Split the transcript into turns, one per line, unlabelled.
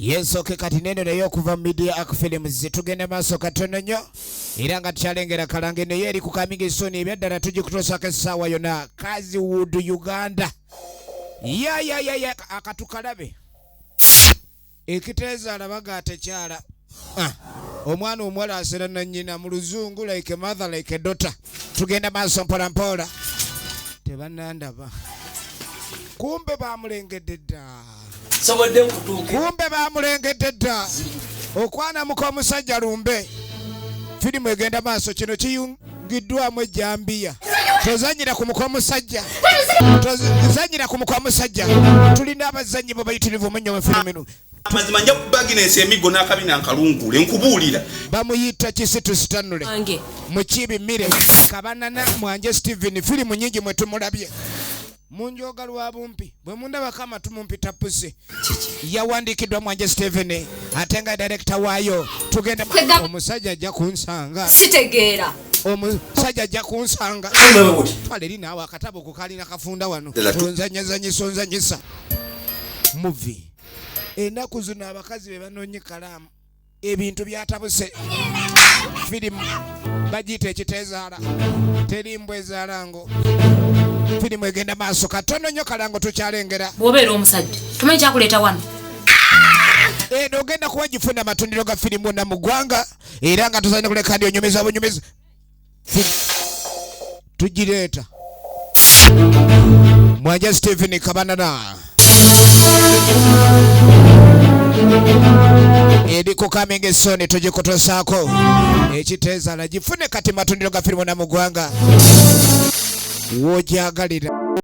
Yensoke kati neno nayo kuva media akfilms tugenda maaso katono nnyo era nga tukyalengera Kalange naye eri ku Coming Soon ebyaddala tugikutuusako essaawa yonna Kazi Wood Uganda ya akatukalabe ekiteeza alabaga tekyala omwana omuwala asera na nnyina mu luzungu like a mother like a daughter tugenda maaso mpola mpola tebannandaba kumbe bamulengedde dda kumbe bamulengedde dda okwana muka omusajja lumbe firimu egenda maaso kino kiyungiddwamu ejjambiya tozanyira ku muka omusajja tozanyira ku muka omusajja tulina abazannyi bo bayitirivu munnyo mu firimu eno
amazima nja kubaginesi emigo n'akabina nkalungule nkubuulira
bamuyita Kisitu Stanley Mukiibi Mire Kabanana Mwanje Steven firimu nyingi mwe tumulabye munjoga lwa bumpi bwe mundaba kama tumumpita pusi yawandikiddwa Mwanje Steven atenga director waayo tugenda omusajja ajja kunsanga
sitegeera
omusajja ajja kunsanga twaleri naawe akatabo kukalina kafunda wano tonzanyisa movie enaku zino abakazi be banoonye kalaamu ebintu byatabuse firimu bagiyita ekiteezaala teri mbwa ezaalango firimu egenda maaso katono nnyo Kalango tukyalengera
bw'obeera omusajja tumanyi kyakuleeta wano
eno ogenda kuba gifuna amatundiro ga firimu na mu ggwanga era nga tuzalina kuleka ndi onyumeza bunyumeza tugireeta Mwanje Steven Kabanana eri ku Coming Soon tugikutuusaako ekiteezaala gifune kati matundiro ga firimu na mu ggwanga w'ogyagalira